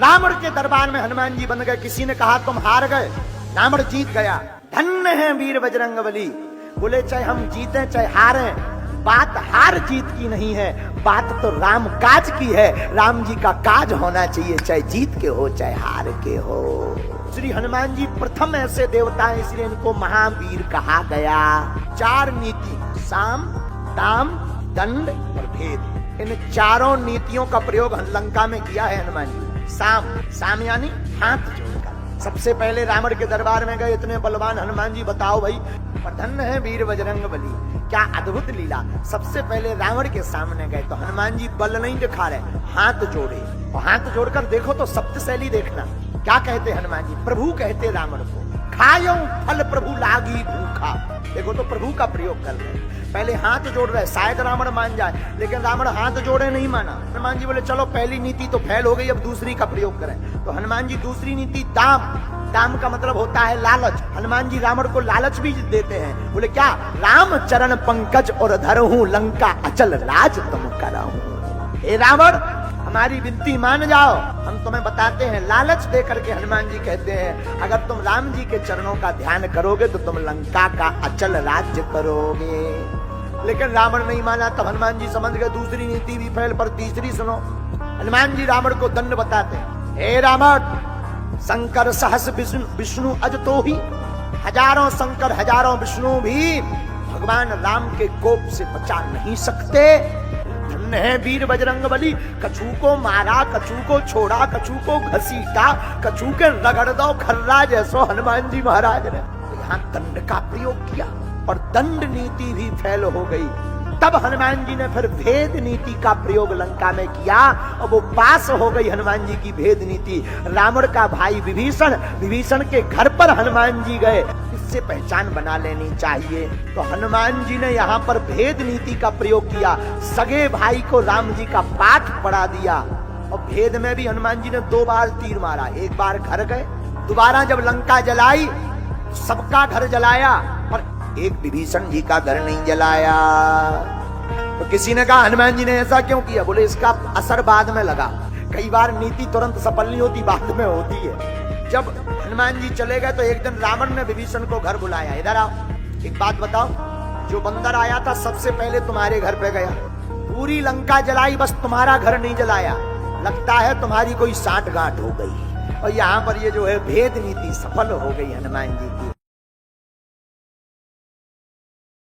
रावण के दरबार में हनुमान जी बन गए। किसी ने कहा तुम हार गए, रावण जीत गया। धन्य है वीर बजरंगबली। बोले चाहे हम जीते चाहे हारे, बात हार जीत की नहीं है, बात तो राम काज की है। राम जी का काज होना चाहिए, चाहे जीत के हो चाहे हार के हो। श्री हनुमान जी प्रथम ऐसे देवता हैं, इसलिए इनको महावीर कहा गया। 4 नीति, साम, दाम, दंड और भेद, इन चारों नीतियों का प्रयोग लंका में किया है हनुमान जी। साम यानी हाथ जोड़कर। सबसे पहले रावण के दरबार में गए, इतने बलवान हनुमान जी, बताओ भाई, प्रधन्न है वीर बजरंगबली, क्या अद्भुत लीला। सबसे पहले रावण के सामने गए तो हनुमान जी बल नहीं दिखा रहे, हाथ जोड़े, और हाथ जोड़कर देखो तो सप्तशैली देखना। क्या कहते हनुमान जी? प्रभु कहते रावण को, खायो फल प्रभु लागी भूखा। देखो तो प्रभु का प्रयोग कर रहे हैं। पहले हाथ जोड़ रहे, शायद रावण मान जाए, लेकिन रावण हाथ जोड़े नहीं माना। हनुमान जी बोले चलो पहली नीति तो फेल हो गई, अब दूसरी का प्रयोग करें। तो हनुमान जी दूसरी नीति दाम, दाम का मतलब होता है लालच। हनुमान जी रावण को लालच भी देते हैं। बोले क्या? राम चरण पंकज और धरहूं, लंका अचल राज तुम कराहूं। हे रावण, हमारी विनती मान जाओ, हम तुम्हें बताते हैं। लालच दे करके हनुमान जी कहते हैं अगर तुम राम जी के चरणों का ध्यान करोगे तो तुम लंका का अचल राज्य करोगे। लेकिन रावण नहीं माना। तब हनुमान जी समझ गए दूसरी नीति भी फेल, पर तीसरी सुनो। हनुमान जी रावण को दंड बताते हैं। हे रावण, शंकर सहस विष्णु अज तो ही, हजारों शंकर हजारों विष्णु भी भगवान राम के कोप से बचा नहीं सकते। धन्य है वीर बजरंगबली, कछू को मारा, कछू को छोड़ा, कछू को घसीटा, कछू के रगड़ दो खर्रा जैसो हनुमान जी महाराज ने। यहाँ दंड का प्रयोग किया और दंड नीति भी फेल हो गई। तब हनुमान जी ने फिर भेद नीति का प्रयोग लंका में किया और वो पास हो गई हनुमान जी की भेद नीति। रावण का भाई विभीषण, विभीषण के घर पर हनुमान जी गए, इससे पहचान बना लेनी चाहिए। तो हनुमान जी ने यहाँ पर भेद नीति का प्रयोग किया, सगे भाई को राम जी का पाठ पढ़ा दिया। और भेद में भी हनुमान जी ने 2 बार तीर मारा। एक बार घर गए, दोबारा जब लंका जलाई, सबका घर जलाया और एक विभीषण जी का घर नहीं जलाया। तो किसी ने कहा हनुमान जी ने ऐसा क्यों किया? बोले इसका असर बाद में लगा। कई बार नीति तुरंत सफल नहीं होती, बाद में होती है। जब हनुमान जी चले गए तो एक दिन रावण ने विभीषण को घर बुलाया, इधर आओ, एक बात बताओ, जो बंदर आया था सबसे पहले तुम्हारे घर पे गया, पूरी लंका जलाई, बस तुम्हारा घर नहीं जलाया। लगता है तुम्हारी कोई साठ गांठ हो गई। और यहाँ पर ये जो है भेद नीति सफल हो गई हनुमान जी की।